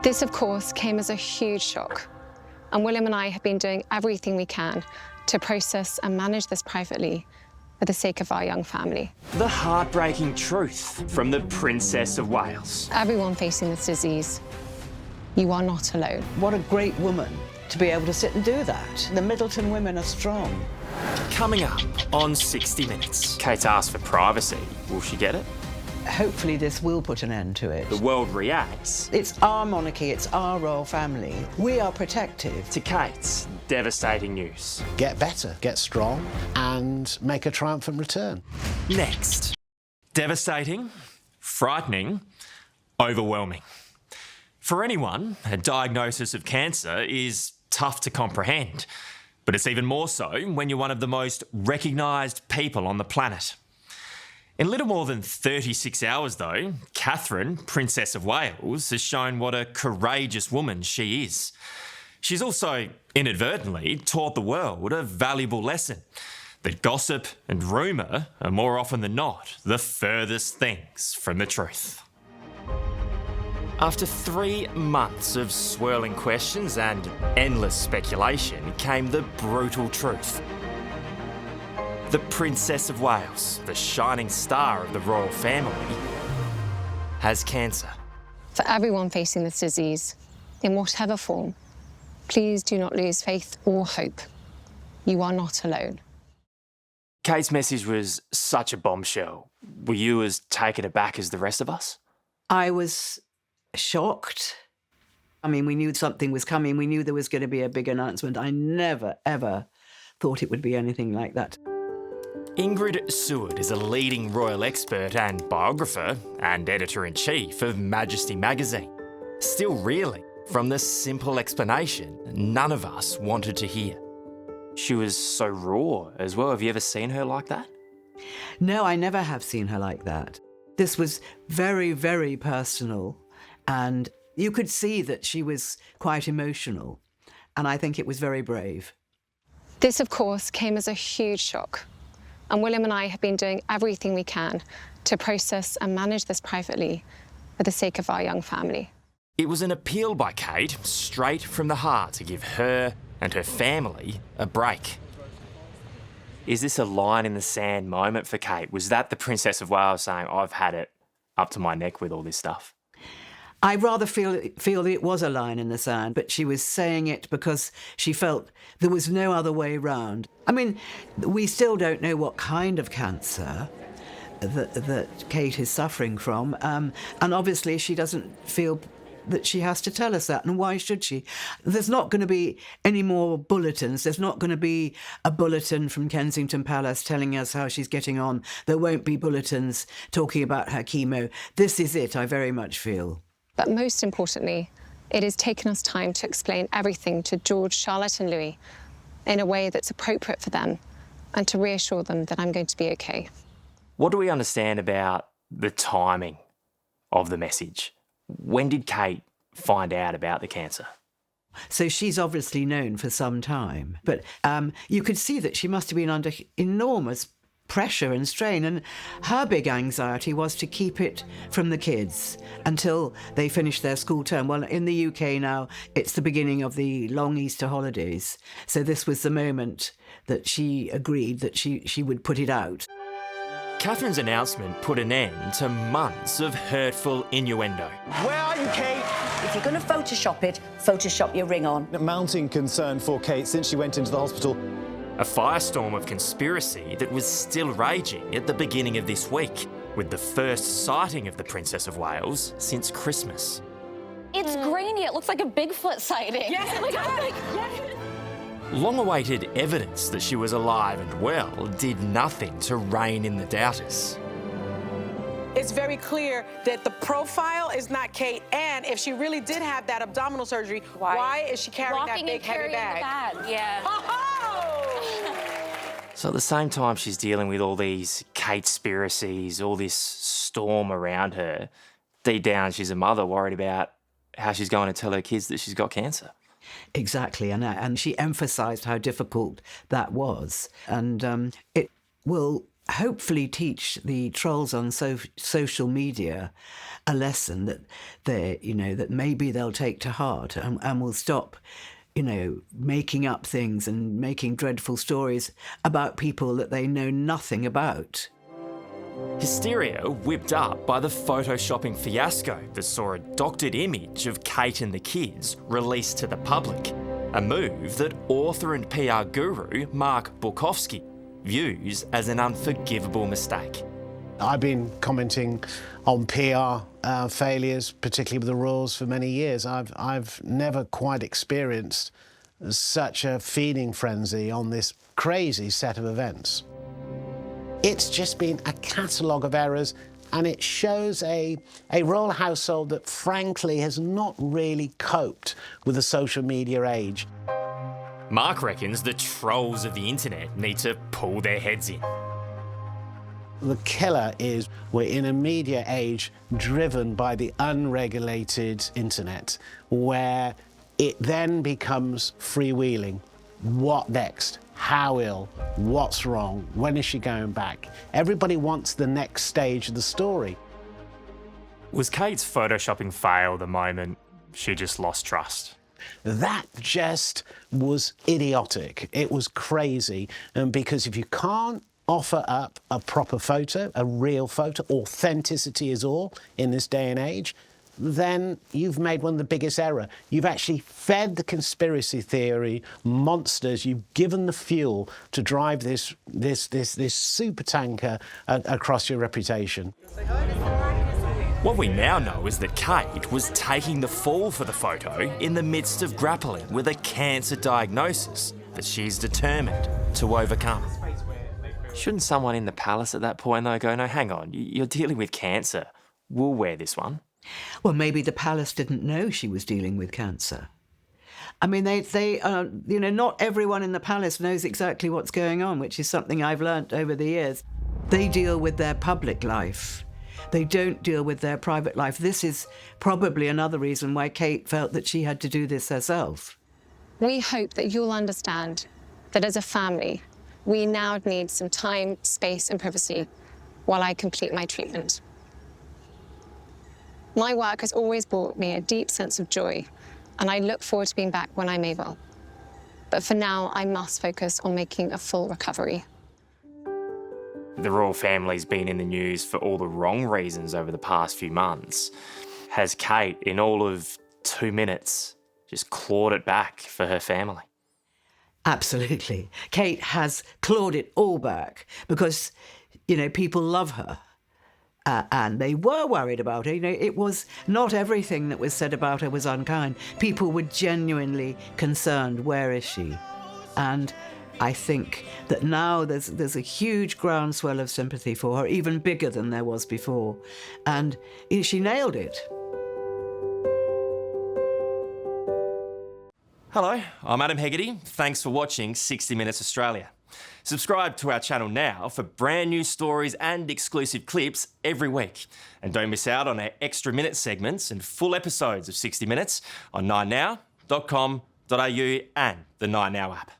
This, of course, came as a huge shock, and William and I have been doing everything we can to process and manage this privately for the sake of our young family. The heartbreaking truth from the Princess of Wales. Everyone facing this disease, you are not alone. What a great woman to be able to sit and do that. The Middleton women are strong. Coming up on 60 Minutes. Kate's asked for privacy. Will she get it? Hopefully this will put an end to it. The world reacts It's our monarchy, it's our royal family. We are protective. to Kate's devastating news. Get better, get strong, and make a triumphant return. Next. Devastating, frightening, overwhelming. For anyone, a diagnosis of cancer is tough to comprehend, but it's even more so when you're one of the most recognised people on the planet. In little more than 36 hours, though, Catherine, Princess of Wales, has shown what a courageous woman she is. She's also, inadvertently, taught the world a valuable lesson, that gossip and rumour are more often than not the furthest things from the truth. After 3 months of swirling questions and endless speculation came the brutal truth. The Princess of Wales, the shining star of the royal family, has cancer. For everyone facing this disease, in whatever form, please do not lose faith or hope. You are not alone. Kate's message was such a bombshell. Were you as taken aback as the rest of us? I was shocked. I mean, we knew something was coming. We knew there was going to be a big announcement. I never, ever thought it would be anything like that. Ingrid Seward is a leading royal expert and biographer and editor-in-chief of Majesty magazine. Still reeling from the simple explanation none of us wanted to hear. She was so raw as well. Have you ever seen her like that? No, I never have seen her like that. This was very, very personal, and you could see that she was quite emotional, and I think it was very brave. This, of course, came as a huge shock, and William and I have been doing everything we can to process and manage this privately for the sake of our young family. It was an appeal by Kate, straight from the heart, to give her and her family a break. Is this a line in the sand moment for Kate? Was that the Princess of Wales saying, I've had it up to my neck with all this stuff? I rather feel that it was a line in the sand, but she was saying it because she felt there was no other way round. I mean, we still don't know what kind of cancer that Kate is suffering from, and obviously she doesn't feel that she has to tell us that, and why should she? There's not going to be any more bulletins. There's not going to be a bulletin from Kensington Palace telling us how she's getting on. There won't be bulletins talking about her chemo. This is it, I very much feel. But most importantly, it has taken us time to explain everything to George, Charlotte and Louis in a way that's appropriate for them and to reassure them that I'm going to be okay. What do we understand about the timing of the message? When did Kate find out about the cancer? So she's obviously known for some time, but you could see that she must have been under enormous pressure and strain, and her big anxiety was to keep it from the kids until they finished their school term. Well, in the UK now, it's the beginning of the long Easter holidays, so this was the moment that she agreed that she would put it out. Catherine's announcement put an end to months of hurtful innuendo. Where are you, Kate? If you're going to Photoshop it, Photoshop your ring on. Mounting concern for Kate since she went into the hospital. A firestorm of conspiracy that was still raging at the beginning of this week, with the first sighting of the Princess of Wales since Christmas. It's grainy. It looks like a Bigfoot sighting. Yes, Long-awaited evidence that she was alive and well did nothing to rein in the doubters. It's very clear that the profile is not Kate, and if she really did have that abdominal surgery, why is she carrying that big, heavy bag? Yeah. So at the same time she's dealing with all these Kate-spiracies, all this storm around her, deep down she's a mother worried about how she's going to tell her kids that she's got cancer. Exactly, and she emphasised how difficult that was. And it will hopefully teach the trolls on social media a lesson that that maybe they'll take to heart and will stop, making up things and making dreadful stories about people that they know nothing about. Hysteria whipped up by the photoshopping fiasco that saw a doctored image of Kate and the kids released to the public, a move that author and PR guru Mark Bukowski views as an unforgivable mistake. I've been commenting on PR failures, particularly with the Royals, for many years. I've never quite experienced such a feeding frenzy on this crazy set of events. It's just been a catalogue of errors, and it shows a royal household that frankly has not really coped with the social media age. Mark reckons the trolls of the internet need to pull their heads in. The killer is we're in a media age driven by the unregulated internet, where it then becomes freewheeling. What next? How ill? What's wrong? When is she going back? Everybody wants the next stage of the story. Was Kate's photoshopping fail the moment she just lost trust? That just was idiotic. It was crazy. Because if you can't offer up a proper photo, a real photo, authenticity is all in this day and age, then you've made one of the biggest errors. You've actually fed the conspiracy theory monsters. You've given the fuel to drive this super tanker across your reputation. What we now know is that Kate was taking the fall for the photo in the midst of grappling with a cancer diagnosis that she's determined to overcome. Shouldn't someone in the palace at that point, though, go, no, hang on, you're dealing with cancer. We'll wear this one. Well, maybe the palace didn't know she was dealing with cancer. I mean, not everyone in the palace knows exactly what's going on, which is something I've learnt over the years. They deal with their public life. They don't deal with their private life. This is probably another reason why Kate felt that she had to do this herself. We hope that you'll understand that as a family, we now need some time, space, and privacy while I complete my treatment. My work has always brought me a deep sense of joy, and I look forward to being back when I'm able. But for now, I must focus on making a full recovery. The royal family's been in the news for all the wrong reasons over the past few months. Has Kate, in all of 2 minutes, just clawed it back for her family? Absolutely. Kate has clawed it all back because, people love her. And they were worried about her. It was not everything that was said about her was unkind. People were genuinely concerned, where is she? And I think that now there's a huge groundswell of sympathy for her, even bigger than there was before. And she nailed it. Hello, I'm Adam Hegarty. Thanks for watching 60 Minutes Australia. Subscribe to our channel now for brand new stories and exclusive clips every week. And don't miss out on our extra minute segments and full episodes of 60 Minutes on 9now.com.au and the 9Now app.